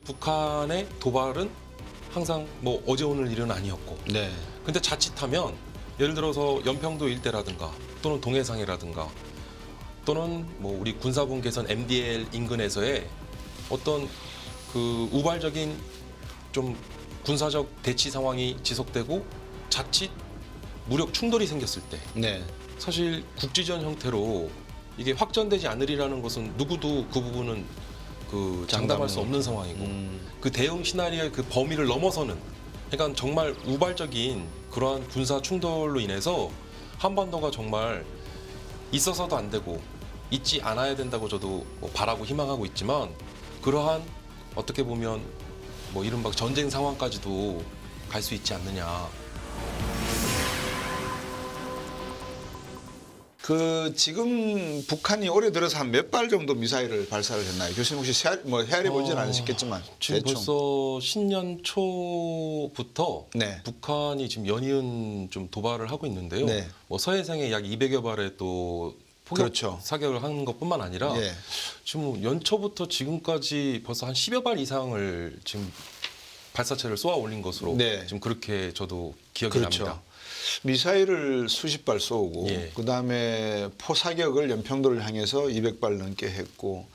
북한의 도발은 항상 뭐 어제 오늘 일은 아니었고, 네. 근데 자칫하면 예를 들어서 연평도 일대라든가 또는 동해상이라든가 또는 뭐 우리 군사분 개선 MDL 인근에서의 어떤 그 우발적인 좀 군사적 대치 상황이 지속되고 자칫 무력 충돌이 생겼을 때 네. 사실 국지전 형태로 이게 확전되지 않으리라는 것은 누구도 그 부분은 그 장담할 수 없는 상황이고 그 대응 시나리오의 그 범위를 넘어서는, 그러니까 정말 우발적인 그러한 군사 충돌로 인해서 한반도가 정말 있어서도 안 되고 있지 않아야 된다고 저도 뭐 바라고 희망하고 있지만, 그러한 어떻게 보면 뭐 이른바 전쟁 상황까지도 갈 수 있지 않느냐. 그 지금 북한이 올해 들어서 한 몇 발 정도 미사일을 발사를 했나요? 교수님 혹시 헤아려 보지는 않으셨겠지만 지금 대충. 벌써 신년 초부터 네. 북한이 지금 연이은 좀 도발을 하고 있는데요. 네. 뭐 서해상에 약 200여 발의 또 포격 그렇죠. 사격을 하는 것뿐만 아니라 예. 지금 연초부터 지금까지 벌써 한 10여 발 이상을 지금 발사체를 쏘아 올린 것으로 네. 지금 그렇게 저도 기억이 그렇죠. 납니다. 미사일을 수십 발 쏘고 예. 그다음에 포사격을 연평도를 향해서 200발 넘게 했고,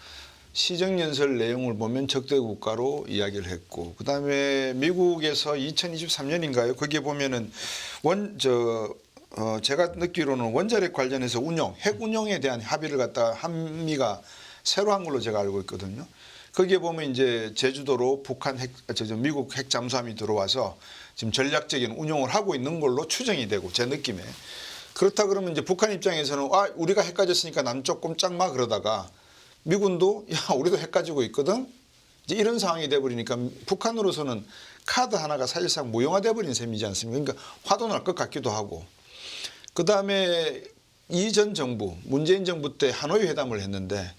시정연설 내용을 보면 적대 국가로 이야기를 했고, 그다음에 미국에서 2023년인가요? 거기에 보면은 제가 듣기로는 원자력 관련해서 핵 운용에 대한 합의를 갖다 한미가 새로 한 걸로 제가 알고 있거든요. 거기에 보면 이제 제주도로 미국 핵 잠수함이 들어와서 지금 전략적인 운용을 하고 있는 걸로 추정이 되고, 제 느낌에. 그렇다 그러면 이제 북한 입장에서는 우리가 핵 가졌으니까 남쪽 꼼짝 마 그러다가 미군도 우리도 핵 가지고 있거든. 이제 이런 상황이 돼 버리니까 북한으로서는 카드 하나가 사실상 무용화돼 버린 셈이지 않습니까? 그러니까 화도 날 것 같기도 하고. 그다음에 이전 정부, 문재인 정부 때 하노이 회담을 했는데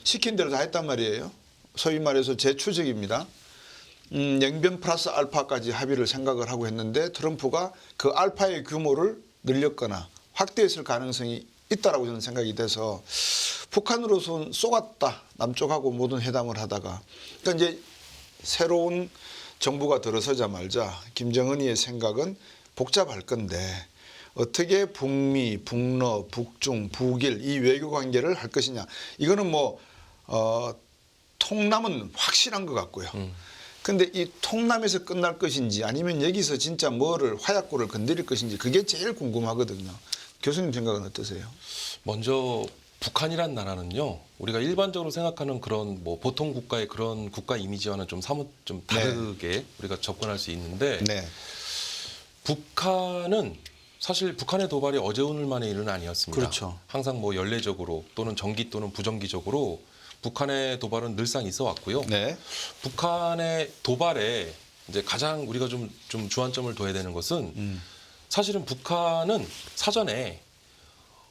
시킨 대로 다 했단 말이에요. 소위 말해서 제 추적입니다. 영변 플러스 알파까지 합의를 생각을 하고 했는데 트럼프가 그 알파의 규모를 늘렸거나 확대했을 가능성이 있다라고 저는 생각이 돼서 북한으로서는 쏘았다. 남쪽하고 모든 회담을 하다가. 그러니까 이제 새로운 정부가 들어서자마자 김정은이의 생각은 복잡할 건데 어떻게 북미, 북러, 북중, 북일 이 외교 관계를 할 것이냐. 이거는 통남은 확실한 것 같고요. 근데 이 통남에서 끝날 것인지 아니면 여기서 진짜 화약고를 건드릴 것인지 그게 제일 궁금하거든요. 교수님 생각은 어떠세요? 먼저 북한이란 나라는요, 우리가 일반적으로 생각하는 그런 뭐 보통 국가의 그런 국가 이미지와는 좀 사뭇 좀 다르게 우리가 접근할 수 있는데, 네. 북한은 사실 북한의 도발이 어제 오늘 만의 일은 아니었습니다. 그렇죠. 항상 뭐 연례적으로 또는 정기 또는 부정기적으로 북한의 도발은 늘상 있어 왔고요. 네. 북한의 도발에 이제 가장 우리가 좀 주안점을 둬야 되는 것은 사실은 북한은 사전에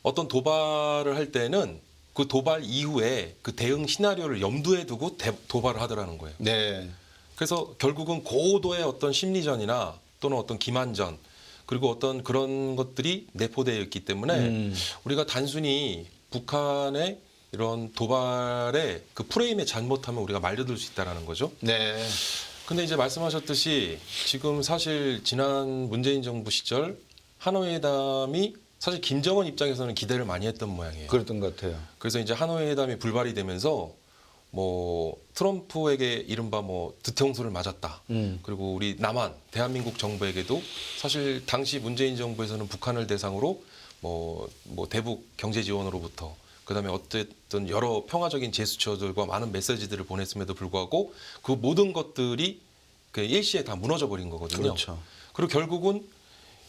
어떤 도발을 할 때는 그 도발 이후에 그 대응 시나리오를 염두에 두고 도발을 하더라는 거예요. 네. 그래서 결국은 고도의 어떤 심리전이나 또는 어떤 기만전, 그리고 어떤 그런 것들이 내포되어 있기 때문에 우리가 단순히 북한의 이런 도발의 그 프레임에 잘못하면 우리가 말려들 수 있다는 거죠. 네. 근데 이제 말씀하셨듯이 지금 사실 지난 문재인 정부 시절 하노이 회담이 사실 김정은 입장에서는 기대를 많이 했던 모양이에요. 그랬던 것 같아요. 그래서 이제 하노이 회담이 불발이 되면서 뭐 트럼프에게 이른바 뭐 뒤통수를 맞았다. 그리고 우리 남한 대한민국 정부에게도 사실 당시 문재인 정부에서는 북한을 대상으로 뭐 대북 경제 지원으로부터 그다음에 어쨌든 여러 평화적인 제스처들과 많은 메시지들을 보냈음에도 불구하고 그 모든 것들이 그 일시에 다 무너져 버린 거거든요. 그렇죠. 그리고 결국은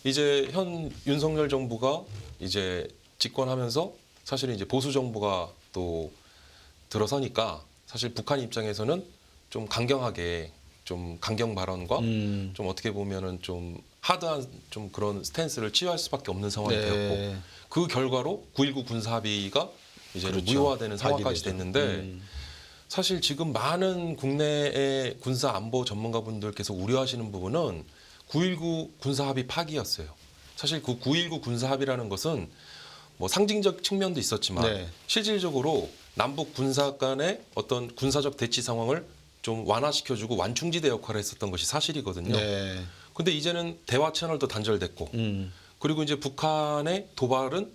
이제 현 윤석열 정부가 이제 집권하면서 사실은 이제 보수 정부가 또 들어서니까 사실 북한 입장에서는 좀 강경하게 좀 강경 발언과 좀 어떻게 보면은 좀 하드한 좀 그런 스탠스를 취할 수밖에 없는 상황이 되었고, 그 결과로 9.19 군사 합의가 이제 그렇죠. 무효화되는 상황까지 파기되죠. 됐는데 사실 지금 많은 국내의 군사 안보 전문가분들께서 우려하시는 부분은 9.19 군사 합의 파기였어요. 사실 그 9.19 군사 합의라는 것은 뭐 상징적 측면도 있었지만 네. 실질적으로 남북 군사 간의 어떤 군사적 대치 상황을 좀 완화시켜주고 완충지대 역할을 했었던 것이 사실이거든요. 네. 근데 이제는 대화 채널도 단절됐고 그리고 이제 북한의 도발은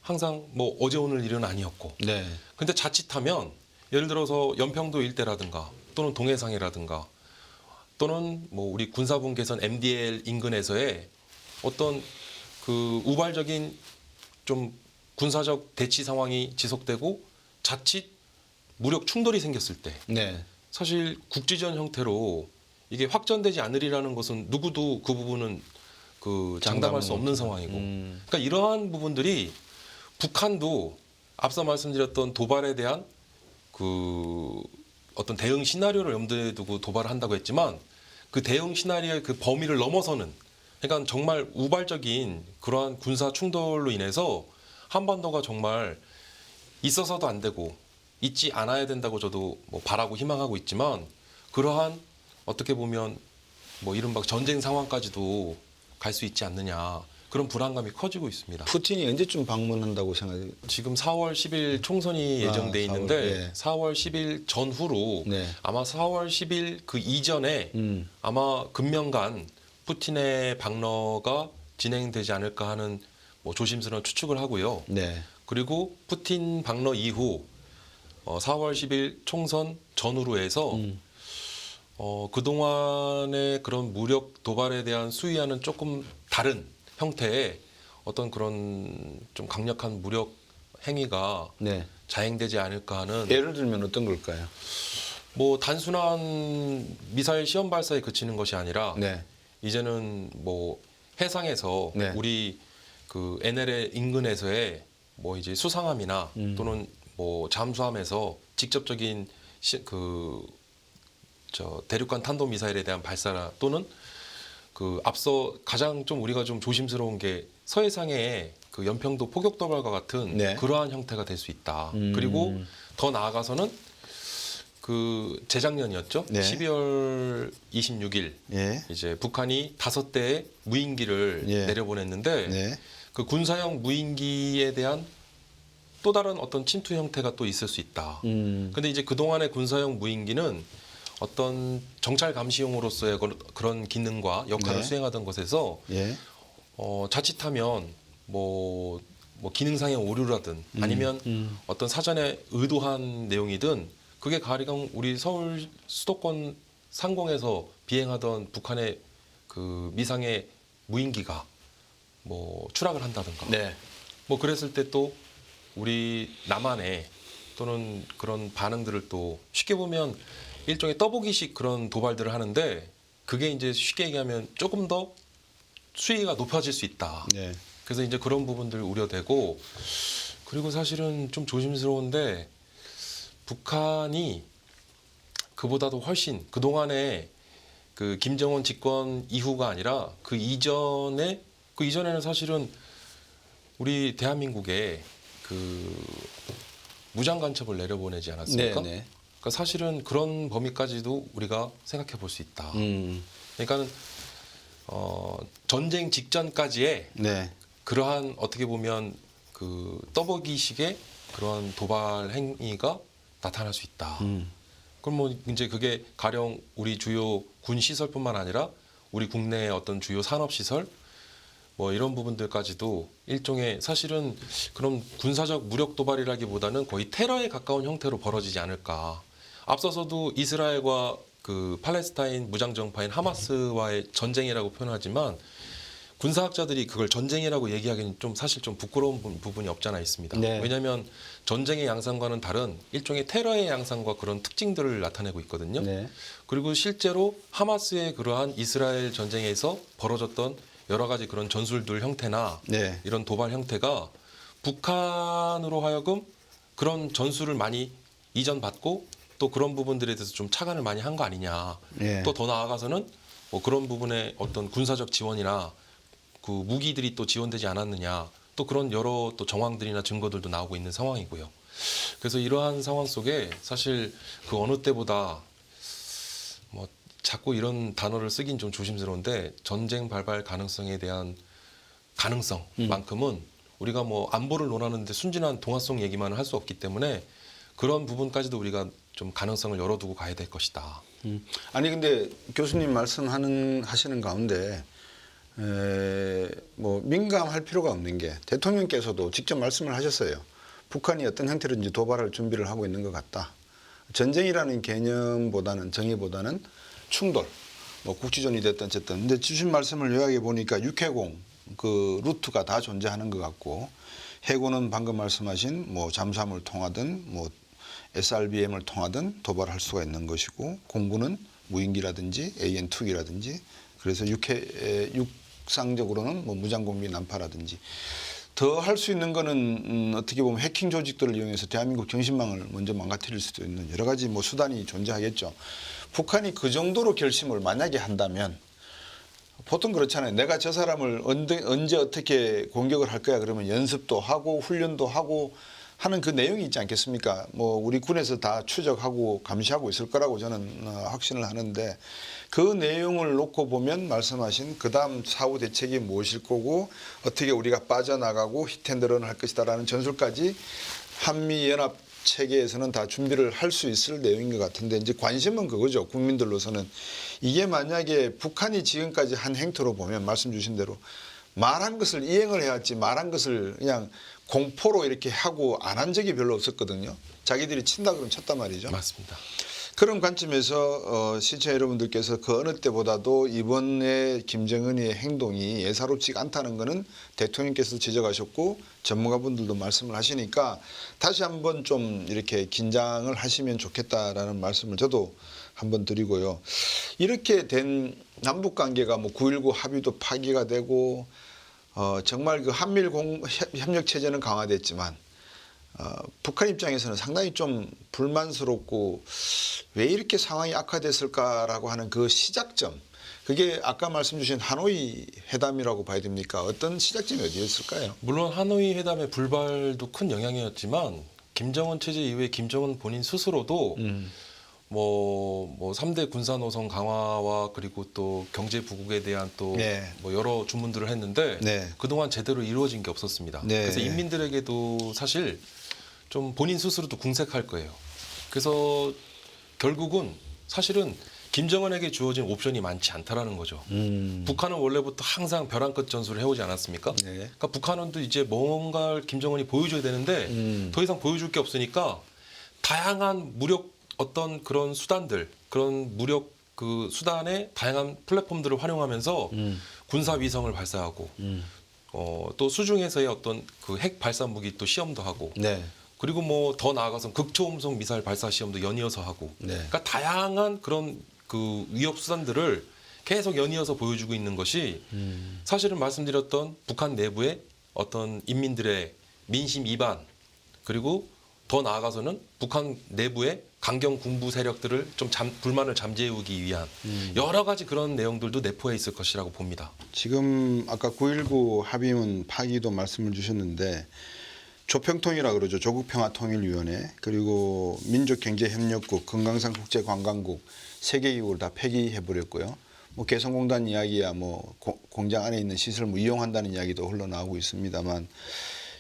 항상 뭐 어제 오늘 일은 아니었고 네. 근데 자칫하면 예를 들어서 연평도 일대라든가 또는 동해상이라든가 또는 뭐 우리 군사분 개선 MDL 인근에서의 어떤 그 우발적인 좀 군사적 대치 상황이 지속되고 자칫 무력 충돌이 생겼을 때 네. 사실 국지전 형태로 이게 확전되지 않으리라는 것은 누구도 그 부분은 그 장담할 수 없는 상황이고 그러니까 이러한 부분들이 북한도 앞서 말씀드렸던 도발에 대한 그 어떤 대응 시나리오를 염두에 두고 도발을 한다고 했지만 그 대응 시나리오의 그 범위를 넘어서는 그러니까 정말 우발적인 그러한 군사 충돌로 인해서 한반도가 정말 있어서도 안 되고 있지 않아야 된다고 저도 뭐 바라고 희망하고 있지만 그러한 어떻게 보면 뭐 이른바 전쟁 상황까지도 갈 수 있지 않느냐 그런 불안감이 커지고 있습니다. 푸틴이 언제쯤 방문한다고 생각해요? 지금 4월 10일 총선이 예정돼 4월, 있는데 예. 4월 10일 전후로 네. 아마 4월 10일 그 이전에 아마 금년간 푸틴의 방러가 진행되지 않을까 하는 뭐 조심스러운 추측을 하고요. 네. 그리고 푸틴 방러 이후 4월 10일 총선 전후로 해서 그동안의 그런 무력 도발에 대한 수위와는 조금 다른 형태의 어떤 그런 좀 강력한 무력 행위가 네. 자행되지 않을까 하는 예를 들면 어떤 걸까요? 뭐 단순한 미사일 시험 발사에 그치는 것이 아니라 네. 이제는 뭐 해상에서 네. 우리 그 NLL 인근에서의 뭐 이제 수상함이나 또는 뭐 잠수함에서 직접적인 대륙간 탄도 미사일에 대한 발사 또는 그 앞서 가장 좀 우리가 좀 조심스러운 게 서해상의 그 연평도 포격 도발과 같은 네. 그러한 형태가 될 수 있다. 그리고 더 나아가서는 그 재작년이었죠. 네. 12월 26일 예. 이제 북한이 5대의 무인기를 예. 내려보냈는데 네. 그 군사형 무인기에 대한 또 다른 어떤 침투 형태가 또 있을 수 있다. 근데 이제 그동안의 군사형 무인기는 어떤 정찰 감시용으로서의 그런 기능과 역할을 네. 수행하던 것에서 예. 자칫하면 뭐 기능상의 오류라든 아니면 어떤 사전에 의도한 내용이든 그게 가령 우리 서울 수도권 상공에서 비행하던 북한의 그 미상의 무인기가 뭐 추락을 한다든가 네. 뭐 그랬을 때 또 우리 남한의 또는 그런 반응들을 또 쉽게 보면 일종의 떠보기식 그런 도발들을 하는데 그게 이제 쉽게 얘기하면 조금 더 수위가 높아질 수 있다. 네. 그래서 이제 그런 부분들 우려되고 그리고 사실은 좀 조심스러운데 북한이 그보다도 훨씬 그동안에 그 김정은 집권 이후가 아니라 그 이전에는 사실은 우리 대한민국에 그 무장 간첩을 내려보내지 않았습니까? 네. 네. 그러니까 사실은 그런 범위까지도 우리가 생각해 볼 수 있다. 그러니까는 전쟁 직전까지의 네. 그러한 어떻게 보면 그 떠보기식의 그러한 도발 행위가 나타날 수 있다. 그럼 뭐 이제 그게 가령 우리 주요 군 시설뿐만 아니라 우리 국내의 어떤 주요 산업 시설 뭐 이런 부분들까지도 일종의 사실은 그런 군사적 무력 도발이라기보다는 거의 테러에 가까운 형태로 벌어지지 않을까. 앞서서도 이스라엘과 그 팔레스타인 무장정파인 하마스와의 전쟁이라고 표현하지만 군사학자들이 그걸 전쟁이라고 얘기하기는 좀 사실 좀 부끄러운 부분이 없잖아 있습니다. 네. 왜냐하면 전쟁의 양상과는 다른 일종의 테러의 양상과 그런 특징들을 나타내고 있거든요. 네. 그리고 실제로 하마스의 그러한 이스라엘 전쟁에서 벌어졌던 여러 가지 그런 전술들 형태나 네. 이런 도발 형태가 북한으로 하여금 그런 전술을 많이 이전받고 또 그런 부분들에 대해서 좀 착안을 많이 한 거 아니냐. 예. 또 더 나아가서는 뭐 그런 부분에 어떤 군사적 지원이나 그 무기들이 또 지원되지 않았느냐. 또 그런 여러 또 정황들이나 증거들도 나오고 있는 상황이고요. 그래서 이러한 상황 속에 사실 그 어느 때보다 뭐 자꾸 이런 단어를 쓰긴 좀 조심스러운데 전쟁 발발 가능성에 대한 가능성만큼은 우리가 뭐 안보를 논하는데 순진한 동화송 얘기만을 할 수 없기 때문에 그런 부분까지도 우리가 좀 가능성을 열어두고 가야 될 것이다. 아니 근데 교수님 하시는 가운데 뭐 민감할 필요가 없는 게 대통령께서도 직접 말씀을 하셨어요. 북한이 어떤 형태로든지 도발할 준비를 하고 있는 것 같다. 전쟁이라는 개념보다는 정의보다는 충돌, 뭐 국지전이 됐든 어쨌든. 근데 주신 말씀을 요약해 보니까 육해공 그 루트가 다 존재하는 것 같고, 해군은 방금 말씀하신 뭐 잠수함을 통하든 뭐 SRBM을 통하든 도발할 수가 있는 것이고, 공군은 무인기라든지 AN2기라든지, 그래서 육상적으로는 뭐 무장공비 난파라든지. 더 할 수 있는 거는 어떻게 보면 해킹 조직들을 이용해서 대한민국 정신망을 먼저 망가뜨릴 수도 있는 여러 가지 뭐 수단이 존재하겠죠. 북한이 그 정도로 결심을 만약에 한다면, 보통 그렇잖아요. 내가 저 사람을 언제 어떻게 공격을 할 거야 그러면 연습도 하고 훈련도 하고 하는 그 내용이 있지 않겠습니까? 뭐 우리 군에서 다 추적하고 감시하고 있을 거라고 저는 확신을 하는데, 그 내용을 놓고 보면 말씀하신 그다음 사후 대책이 무엇일 거고 어떻게 우리가 빠져나가고 히트앤런을 할 것이다라는 전술까지 한미연합 체계에서는 다 준비를 할 수 있을 내용인 것 같은데, 이제 관심은 그거죠. 국민들로서는 이게 만약에 북한이 지금까지 한 행태로 보면 말씀 주신 대로 말한 것을 이행을 해왔지 말한 것을 그냥 공포로 이렇게 하고 안 한 적이 별로 없었거든요. 자기들이 친다 그러면 쳤단 말이죠. 맞습니다. 그런 관점에서 시청자 여러분들께서 그 어느 때보다도 이번에 김정은의 행동이 예사롭지 않다는 것은 대통령께서 지적하셨고 전문가분들도 말씀을 하시니까 다시 한번 좀 이렇게 긴장을 하시면 좋겠다라는 말씀을 저도 한번 드리고요. 이렇게 된 남북 관계가 뭐 9.19 합의도 파기가 되고 정말 그 한미일 협력 체제는 강화됐지만 북한 입장에서는 상당히 좀 불만스럽고 왜 이렇게 상황이 악화됐을까라고 하는 그 시작점, 그게 아까 말씀 주신 하노이 회담이라고 봐야 됩니까? 어떤 시작점이 어디였을까요? 물론 하노이 회담의 불발도 큰 영향이었지만 김정은 체제 이후에 김정은 본인 스스로도 뭐 3대 군사 노선 강화와 그리고 또 경제 부국에 대한 또 뭐 여러 주문들을 했는데 그동안 제대로 이루어진 게 없었습니다. 그래서 인민들에게도 사실 좀 본인 스스로도 궁색할 거예요. 그래서 결국은 사실은 김정은에게 주어진 옵션이 많지 않다라는 거죠. 북한은 원래부터 항상 벼랑 끝 전술을 해오지 않았습니까? 그러니까 북한은 또 이제 뭔가를 김정은이 보여줘야 되는데 더 이상 보여줄 게 없으니까 다양한 무력 어떤 그런 수단들, 그런 무력 그 수단의 다양한 플랫폼들을 활용하면서 군사 위성을 발사하고 또 수중에서의 어떤 그 핵 발사 무기 또 시험도 하고 그리고 뭐 더 나아가서 극초음속 미사일 발사 시험도 연이어서 하고 그러니까 다양한 그런 그 위협 수단들을 계속 연이어서 보여주고 있는 것이 사실은 말씀드렸던 북한 내부의 어떤 인민들의 민심 이반, 그리고 더 나아가서는 북한 내부의 강경 군부 세력들을 좀 불만을 잠재우기 위한 여러 가지 그런 내용들도 내포해 있을 것이라고 봅니다. 지금 아까 9.19 합의문 파기도 말씀을 주셨는데, 조평통이라 그러죠. 조국평화통일위원회, 그리고 민족경제협력국, 금강산 국제관광국 3개 기구를 다 폐기해버렸고요. 뭐 개성공단 이야기야 뭐 공장 안에 있는 시설을 이용한다는 이야기도 흘러나오고 있습니다만,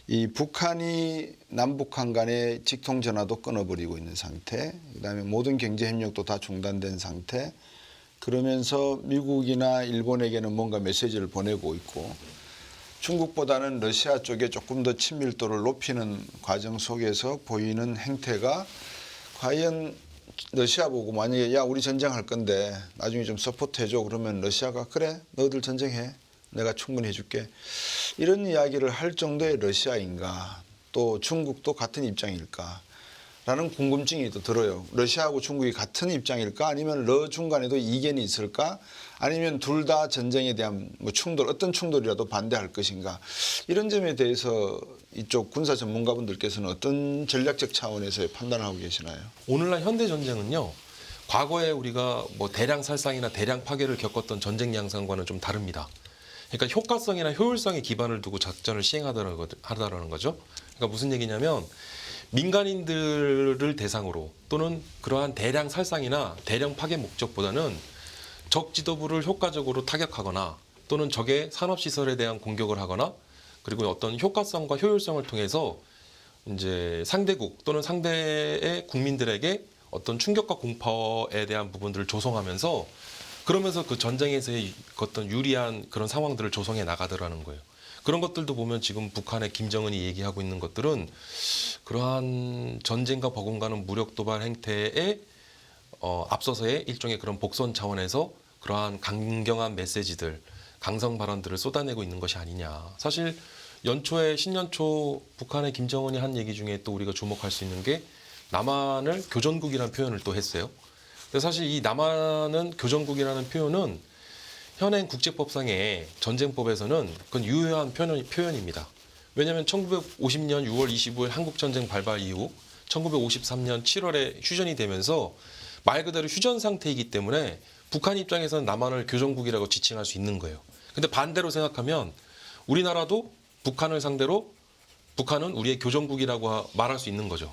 이 북한이 남북한 간의 직통 전화도 끊어버리고 있는 상태, 그다음에 모든 경제 협력도 다 중단된 상태, 그러면서 미국이나 일본에게는 뭔가 메시지를 보내고 있고, 중국보다는 러시아 쪽에 조금 더 친밀도를 높이는 과정 속에서 보이는 행태가, 과연 러시아 보고 만약에 야 우리 전쟁할 건데 나중에 좀 서포트해줘 그러면 러시아가 그래 너희들 전쟁해 내가 충분히 해줄게 이런 이야기를 할 정도의 러시아인가, 또 중국도 같은 입장일까 라는 궁금증이 또 들어요. 러시아하고 중국이 같은 입장일까, 아니면 중간에도 이견이 있을까, 아니면 둘 다 전쟁에 대한 뭐 충돌, 어떤 충돌이라도 반대할 것인가, 이런 점에 대해서 이쪽 군사 전문가분들께서는 어떤 전략적 차원에서의 판단을 하고 계시나요? 오늘날 현대 전쟁은요, 과거에 우리가 뭐 대량 살상이나 대량 파괴를 겪었던 전쟁 양상과는 좀 다릅니다. 그러니까 효과성이나 효율성에 기반을 두고 작전을 시행하다는 거죠. 그러니까 무슨 얘기냐면, 민간인들을 대상으로 또는 그러한 대량 살상이나 대량 파괴 목적보다는 적 지도부를 효과적으로 타격하거나 또는 적의 산업시설에 대한 공격을 하거나, 그리고 어떤 효과성과 효율성을 통해서 이제 상대국 또는 상대의 국민들에게 어떤 충격과 공포에 대한 부분들을 조성하면서 그러면서 그 전쟁에서의 어떤 유리한 그런 상황들을 조성해 나가더라는 거예요. 그런 것들도 보면 지금 북한의 김정은이 얘기하고 있는 것들은 그러한 전쟁과 버금가는 무력 도발 행태에 앞서서의 일종의 그런 복선 차원에서 그러한 강경한 메시지들, 강성 발언들을 쏟아내고 있는 것이 아니냐. 사실 연초에 신년초 북한의 김정은이 한 얘기 중에 또 우리가 주목할 수 있는 게 남한을 교전국이라는 표현을 또 했어요. 근데 사실 이 남한은 교전국이라는 표현은 현행 국제법상의 전쟁법에서는 그건 유효한 표현입니다. 왜냐하면 1950년 6월 25일 한국전쟁 발발 이후 1953년 7월에 휴전이 되면서 말 그대로 휴전 상태이기 때문에 북한 입장에서는 남한을 교전국이라고 지칭할 수 있는 거예요. 근데 반대로 생각하면 우리나라도 북한을 상대로 북한은 우리의 교전국이라고 말할 수 있는 거죠.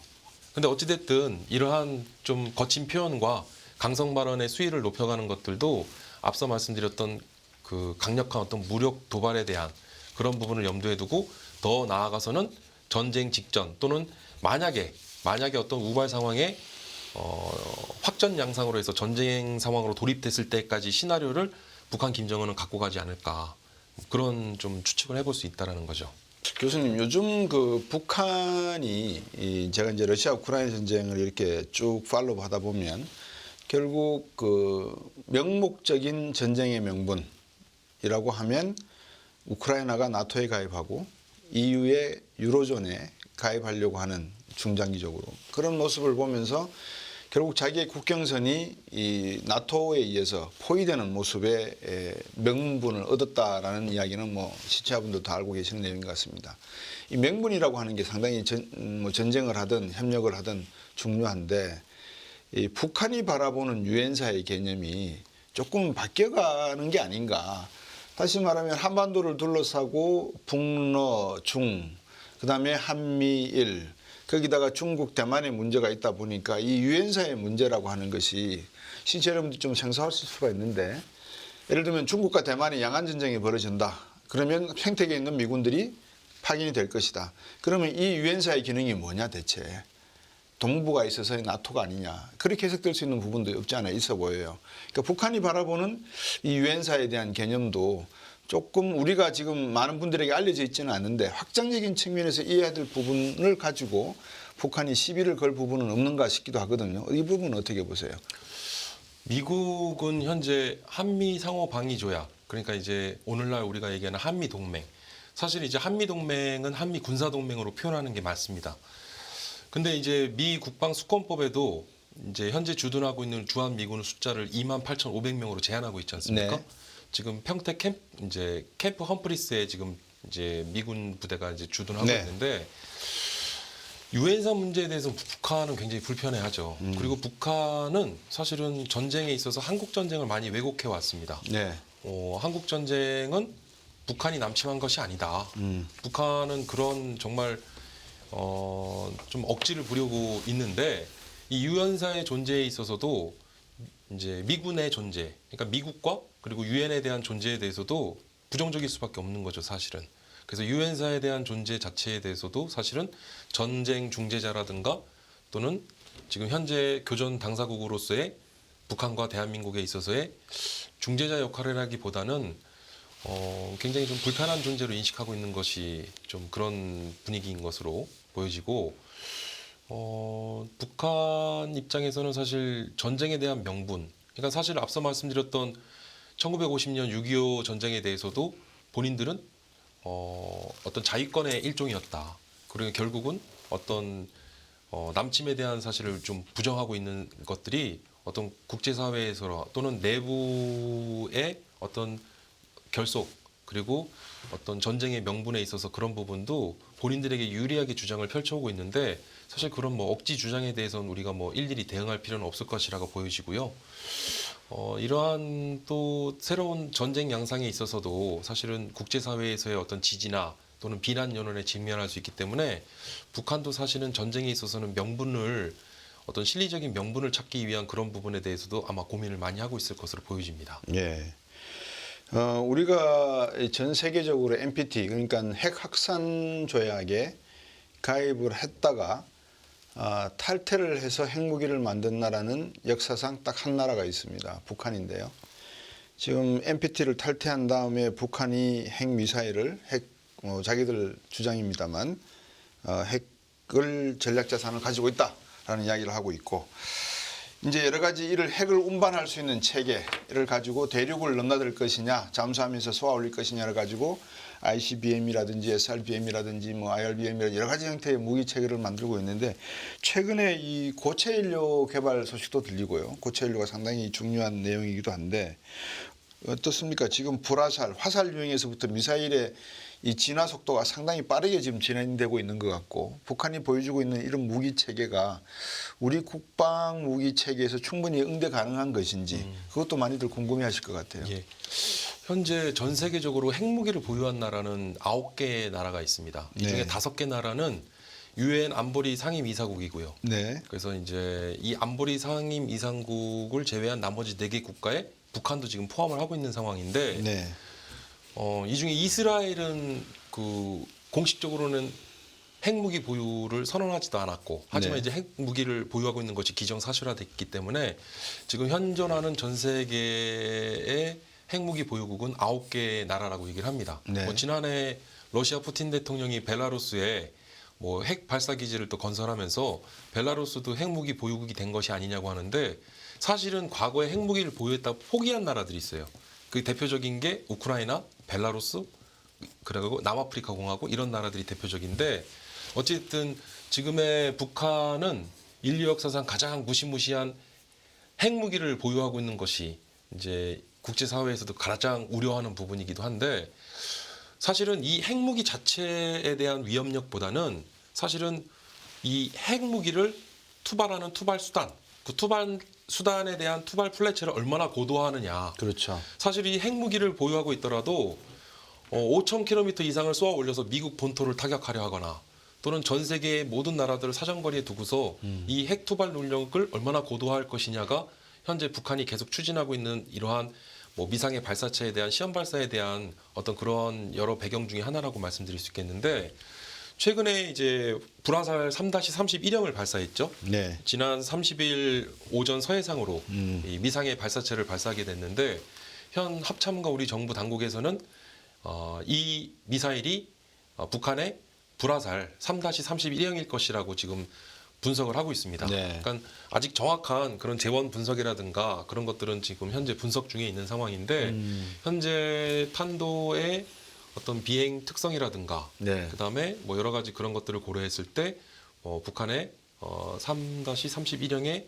근데 어찌됐든 이러한 좀 거친 표현과 강성 발언의 수위를 높여가는 것들도 앞서 말씀드렸던 그 강력한 어떤 무력 도발에 대한 그런 부분을 염두에 두고 더 나아가서는 전쟁 직전 또는 만약에 어떤 우발 상황에 확전 양상으로 해서 전쟁 상황으로 돌입됐을 때까지 시나리오를 북한 김정은은 갖고 가지 않을까 그런 좀 추측을 해볼 수 있다라는 거죠. 교수님, 요즘 그 북한이 제가 이제 러시아 우크라이나 전쟁을 이렇게 쭉 팔로우하다 보면 결국 그 명목적인 전쟁의 명분이라고 하면 우크라이나가 나토에 가입하고 EU의 유로존에 가입하려고 하는 중장기적으로 그런 모습을 보면서 결국 자기의 국경선이 이 나토에 의해서 포위되는 모습의 명분을 얻었다라는 이야기는 뭐 시청자분들도 다 알고 계시는 내용인 것 같습니다. 이 명분이라고 하는 게 상당히 전쟁을 하든 협력을 하든 중요한데 이 북한이 바라보는 유엔사의 개념이 조금 바뀌어가는 게 아닌가. 다시 말하면 한반도를 둘러싸고 북러, 중, 그다음에 한미일, 거기다가 중국, 대만의 문제가 있다 보니까 이 유엔사의 문제라고 하는 것이 실제 여러분들 좀 생소하실 수가 있는데 예를 들면 중국과 대만의 양안 전쟁이 벌어진다. 그러면 생태계에 있는 미군들이 파견이 될 것이다. 그러면 이 유엔사의 기능이 뭐냐 대체. 동부가 있어서의 나토가 아니냐. 그렇게 해석될 수 있는 부분도 없지 않아 있어 보여요. 그러니까 북한이 바라보는 이 유엔사에 대한 개념도 조금 우리가 지금 많은 분들에게 알려져 있지는 않은데 확장적인 측면에서 이해해야 될 부분을 가지고 북한이 시비를 걸 부분은 없는가 싶기도 하거든요. 이 부분은 어떻게 보세요? 미국은 현재 한미 상호 방위 조약, 그러니까 이제 오늘날 우리가 얘기하는 한미 동맹. 사실 이제 한미 동맹은 한미 군사 동맹으로 표현하는 게 맞습니다. 근데 이제 미 국방 수권법에도 이제 현재 주둔하고 있는 주한 미군의 숫자를 28,500명으로 제한하고 있지 않습니까? 네. 지금 평택 캠프 험프리스에 지금 이제 미군 부대가 이제 주둔하고 네. 있는데 유엔사 문제에 대해서 북한은 굉장히 불편해하죠. 그리고 북한은 사실은 전쟁에 있어서 한국 전쟁을 많이 왜곡해 왔습니다. 네. 한국 전쟁은 북한이 남침한 것이 아니다. 북한은 그런 정말 좀 억지를 부리고 있는데 이 유엔사의 존재에 있어서도 이제 미군의 존재, 그러니까 미국과 그리고 유엔에 대한 존재에 대해서도 부정적일 수밖에 없는 거죠, 사실은. 그래서 유엔사에 대한 존재 자체에 대해서도 사실은 전쟁 중재자라든가 또는 지금 현재 교전 당사국으로서의 북한과 대한민국에 있어서의 중재자 역할을 하기보다는 굉장히 좀 불편한 존재로 인식하고 있는 것이 좀 그런 분위기인 것으로 보여지고 북한 입장에서는 사실 전쟁에 대한 명분, 그러니까 사실 앞서 말씀드렸던 1950년 6.25 전쟁에 대해서도 본인들은 어떤 자위권의 일종이었다. 그리고 결국은 어떤 남침에 대한 사실을 좀 부정하고 있는 것들이 어떤 국제사회에서 또는 내부의 어떤 결속 그리고 어떤 전쟁의 명분에 있어서 그런 부분도 본인들에게 유리하게 주장을 펼쳐오고 있는데 사실 그런 뭐 억지 주장에 대해서는 우리가 뭐 일일이 대응할 필요는 없을 것이라고 보여지고요. 이러한 또 새로운 전쟁 양상에 있어서도 사실은 국제사회에서의 어떤 지지나 또는 비난 여론에 직면할 수 있기 때문에 북한도 사실은 전쟁에 있어서는 명분을 어떤 실리적인 명분을 찾기 위한 그런 부분에 대해서도 아마 고민을 많이 하고 있을 것으로 보여집니다. 예. 우리가 전 세계적으로 NPT 그러니까 핵 확산 조약에 가입을 했다가 탈퇴를 해서 핵무기를 만든 나라는 역사상 딱 한 나라가 있습니다. 북한인데요. 지금 NPT를 탈퇴한 다음에 북한이 핵미사일을 자기들 주장입니다만 핵을 전략자산을 가지고 있다라는 이야기를 하고 있고 이제 여러 가지 이를 핵을 운반할 수 있는 체계를 가지고 대륙을 넘나들 것이냐 잠수하면서 쏘아 올릴 것이냐를 가지고 ICBM이라든지 SRBM이라든지 뭐 IRBM이라든지 여러 가지 형태의 무기 체계를 만들고 있는데 최근에 이 고체 연료 개발 소식도 들리고요. 고체 연료가 상당히 중요한 내용이기도 한데 어떻습니까? 지금 불화살, 화살 유형에서부터 미사일의 이 진화 속도가 상당히 빠르게 지금 진행되고 있는 것 같고 북한이 보여주고 있는 이런 무기 체계가 우리 국방 무기 체계에서 충분히 응대 가능한 것인지 그것도 많이들 궁금해하실 것 같아요. 예. 현재 전 세계적으로 핵무기를 보유한 나라는 9개의 나라가 있습니다. 이 중에 네. 5개 나라는 유엔 안보리 상임 이사국이고요. 네, 그래서 이제 이 안보리 상임 이사국을 제외한 나머지 4개 국가에 북한도 지금 포함을 하고 있는 상황인데 네, 이 중에 이스라엘은 그 공식적으로는 핵무기 보유를 선언하지도 않았고 하지만 네. 이제 핵무기를 보유하고 있는 것이 기정사실화됐기 때문에 지금 현존하는 전 세계의 핵무기 보유국은 9개 나라라고 얘기를 합니다. 네. 뭐 지난해 러시아 푸틴 대통령이 벨라루스에 뭐 핵 발사 기지를 또 건설하면서 벨라루스도 핵무기 보유국이 된 것이 아니냐고 하는데 사실은 과거에 핵무기를 보유했다 포기한 나라들이 있어요. 그 대표적인 게 우크라이나, 벨라루스, 그리고 남아프리카 공화국 이런 나라들이 대표적인데 어쨌든 지금의 북한은 인류 역사상 가장 무시무시한 핵무기를 보유하고 있는 것이 이제 국제사회에서도 가장 우려하는 부분이기도 한데 사실은 이 핵무기 자체에 대한 위협력보다는 사실은 이 핵무기를 투발하는 투발 수단, 그 투발 수단에 대한 투발 플래처를 얼마나 고도화하느냐. 그렇죠. 사실 이 핵무기를 보유하고 있더라도 5,000km 이상을 쏘아 올려서 미국 본토를 타격하려 하거나 또는 전 세계의 모든 나라들을 사정거리에 두고서 이 핵 투발 능력을 얼마나 고도화할 것이냐가 현재 북한이 계속 추진하고 있는 이러한 뭐 미상의 발사체에 대한 시험 발사에 대한 어떤 그런 여러 배경 중에 하나라고 말씀드릴 수 있겠는데 최근에 이제 불화살 3-31형을 발사했죠. 네, 지난 30일 오전 서해상으로 이 미상의 발사체를 발사하게 됐는데 현 합참과 우리 정부 당국에서는 이 미사일이 북한의 불화살 3-31형일 것이라고 지금 분석을 하고 있습니다. 네. 그러니까 아직 정확한 그런 재원 분석이라든가 그런 것들은 지금 현재 분석 중에 있는 상황인데 현재 탄도의 어떤 비행 특성이라든가 네. 그다음에 뭐 여러 가지 그런 것들을 고려했을 때 북한의 3-31형의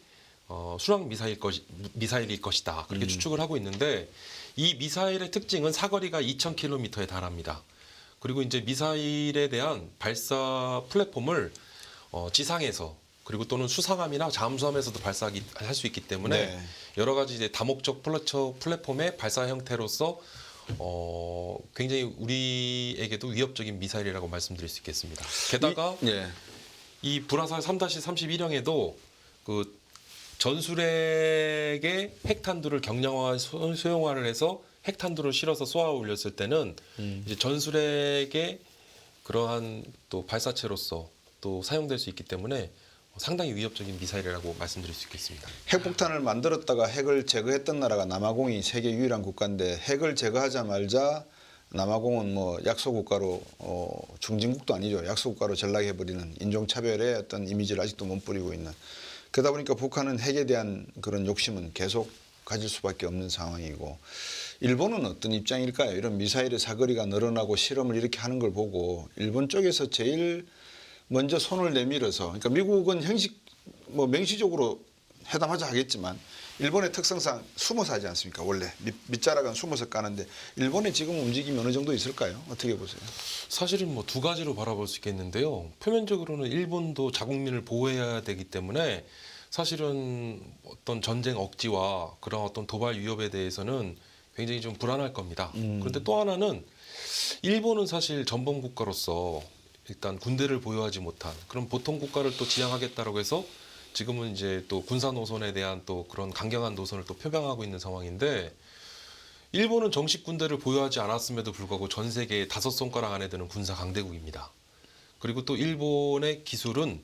순항 미사일일 것이다. 그렇게 추측을 하고 있는데 이 미사일의 특징은 사거리가 2,000km에 달합니다. 그리고 이제 미사일에 대한 발사 플랫폼을 지상에서 그리고 또는 수상함이나 잠수함에서도 발사할 수 있기 때문에 네. 여러 가지 이제 다목적 플랫폼의 발사 형태로서 굉장히 우리에게도 위협적인 미사일이라고 말씀드릴 수 있겠습니다. 게다가 이 불화살 3-31형에도 그 전술핵의 핵탄두를 경량화 소형화를 해서 핵탄두를 실어서 쏘아 올렸을 때는 이제 전술핵의 그러한 또 발사체로서 또 사용될 수 있기 때문에 상당히 위협적인 미사일이라고 말씀드릴 수 있겠습니다. 핵폭탄을 만들었다가 핵을 제거했던 나라가 남아공이 세계 유일한 국가인데 핵을 제거하자마자 남아공은 뭐 약소국가로 중진국도 아니죠. 약소국가로 전락해버리는 인종차별의 어떤 이미지를 아직도 못 뿌리고 있는. 그러다 보니까 북한은 핵에 대한 그런 욕심은 계속 가질 수밖에 없는 상황이고 일본은 어떤 입장일까요? 이런 미사일의 사거리가 늘어나고 실험을 이렇게 하는 걸 보고 일본 쪽에서 제일 먼저 손을 내밀어서 그러니까 미국은 명시적으로 회담하자 하겠지만 일본의 특성상 숨어서 하지 않습니까? 원래 밑자락은 숨어서 까는데 일본의 지금 움직임이 어느 정도 있을까요? 어떻게 보세요? 사실은 뭐 두 가지로 바라볼 수 있겠는데요. 표면적으로는 일본도 자국민을 보호해야 되기 때문에 사실은 어떤 전쟁 억지와 그런 어떤 도발 위협에 대해서는 굉장히 좀 불안할 겁니다. 그런데 또 하나는 일본은 사실 전범 국가로서 일단 군대를 보유하지 못한 그런 보통 국가를 또 지향하겠다라고 해서 지금은 이제 또 군사 노선에 대한 또 그런 강경한 노선을 또 표명하고 있는 상황인데 일본은 정식 군대를 보유하지 않았음에도 불구하고 전 세계 5손가락 안에 드는 군사 강대국입니다. 그리고 또 일본의 기술은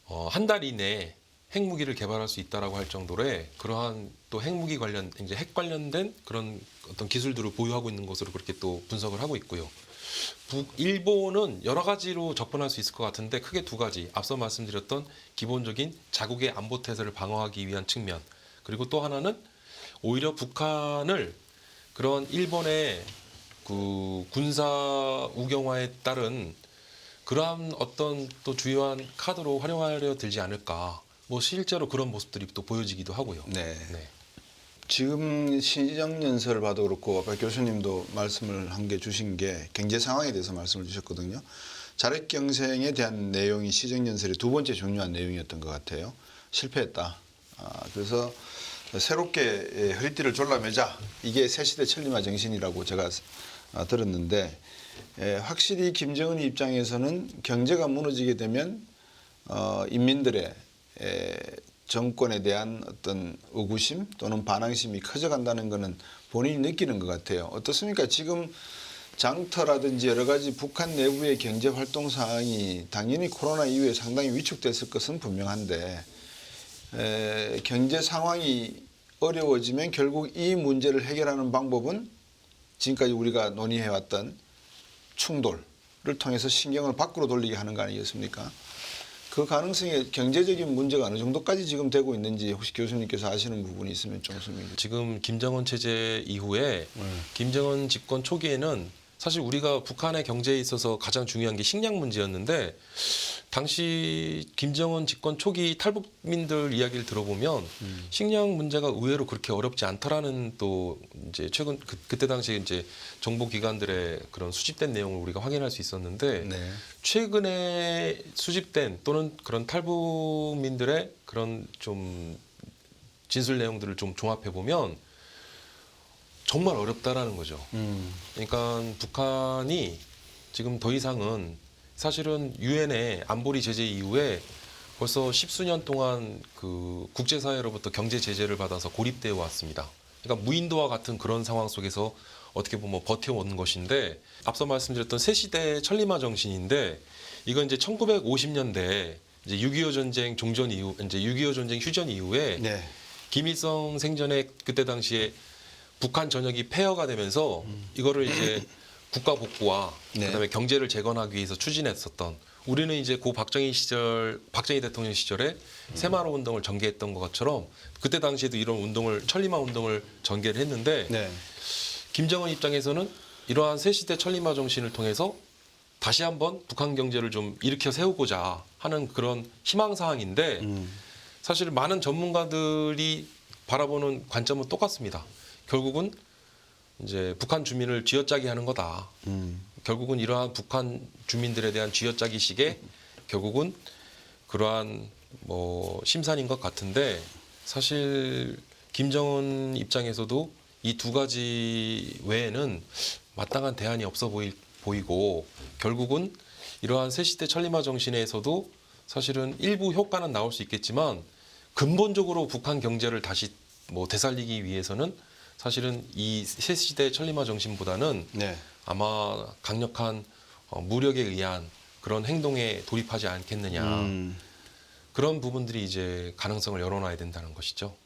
한 달 이내에 핵무기를 개발할 수 있다라고 할 정도의 그러한 또 핵무기 관련 이제 핵 관련된 그런 어떤 기술들을 보유하고 있는 것으로 그렇게 또 분석을 하고 있고요. 일본은 여러 가지로 접근할 수 있을 것 같은데 크게 두 가지. 앞서 말씀드렸던 기본적인 자국의 안보 태세를 방어하기 위한 측면. 그리고 또 하나는 오히려 북한을 그런 일본의 그 군사 우경화에 따른 그러한 어떤 또 주요한 카드로 활용하려 들지 않을까. 뭐 실제로 그런 모습들이 또 보여지기도 하고요. 네. 네. 지금 시정연설을 봐도 그렇고 아까 교수님도 말씀을 한 게 주신 게 경제 상황에 대해서 말씀을 주셨거든요. 자력 경쟁에 대한 내용이 시정연설의 두 번째 중요한 내용이었던 것 같아요. 실패했다. 그래서 새롭게 허리띠를 졸라매자. 이게 새시대 천리마 정신이라고 제가 들었는데 확실히 김정은 입장에서는 경제가 무너지게 되면 인민들의 정권에 대한 어떤 의구심 또는 반항심이 커져간다는 것은 본인이 느끼는 것 같아요. 어떻습니까? 지금 장터라든지 여러 가지 북한 내부의 경제 활동 상황이 당연히 코로나 이후에 상당히 위축됐을 것은 분명한데 경제 상황이 어려워지면 결국 이 문제를 해결하는 방법은 지금까지 우리가 논의해왔던 충돌을 통해서 신경을 밖으로 돌리게 하는 거 아니겠습니까? 그 가능성에 경제적인 문제가 어느 정도까지 지금 되고 있는지 혹시 교수님께서 아시는 부분이 있으면 좀 설명해 주세요. 지금 김정은 체제 이후에 김정은 집권 초기에는 사실 우리가 북한의 경제에 있어서 가장 중요한 게 식량 문제였는데 당시 김정은 집권 초기 탈북민들 이야기를 들어보면 식량 문제가 의외로 그렇게 어렵지 않더라는 또 이제 최근 그때 당시에 이제 정보 기관들의 그런 수집된 내용을 우리가 확인할 수 있었는데 네. 최근에 수집된 또는 그런 탈북민들의 그런 좀 진술 내용들을 좀 종합해 보면 정말 어렵다라는 거죠. 그러니까 북한이 지금 더 이상은 사실은 유엔의 안보리 제재 이후에 벌써 십수년 동안 그 국제사회로부터 경제 제재를 받아서 고립되어 왔습니다. 그러니까 무인도와 같은 그런 상황 속에서 어떻게 보면 버텨온 것인데 앞서 말씀드렸던 새시대 천리마 정신인데 이건 이제 1950년대 이제 6.25 전쟁 종전 이후 이제 6.25 전쟁 휴전 이후에 네. 김일성 생전에 그때 당시에 북한 전역이 폐허가 되면서 이거를 이제 국가 복구와 네. 그다음에 경제를 재건하기 위해서 추진했었던 우리는 이제 고 박정희 대통령 시절에 새마을 운동을 전개했던 것처럼 그때 당시에도 이런 운동을 천리마 운동을 전개를 했는데 네. 김정은 입장에서는 이러한 새시대 천리마 정신을 통해서 다시 한번 북한 경제를 좀 일으켜 세우고자 하는 그런 희망 사항인데 사실 많은 전문가들이 바라보는 관점은 똑같습니다. 결국은 이제 북한 주민을 쥐어짜기 하는 거다. 결국은 이러한 북한 주민들에 대한 쥐어짜기식의 결국은 그러한 뭐 심산인 것 같은데 사실 김정은 입장에서도 이 두 가지 외에는 마땅한 대안이 없어 보이고 결국은 이러한 새시대 천리마 정신에서도 사실은 일부 효과는 나올 수 있겠지만 근본적으로 북한 경제를 다시 뭐 되살리기 위해서는 사실은 이 새시대 천리마 정신보다는 네. 아마 강력한 무력에 의한 그런 행동에 돌입하지 않겠느냐 그런 부분들이 이제 가능성을 열어놔야 된다는 것이죠.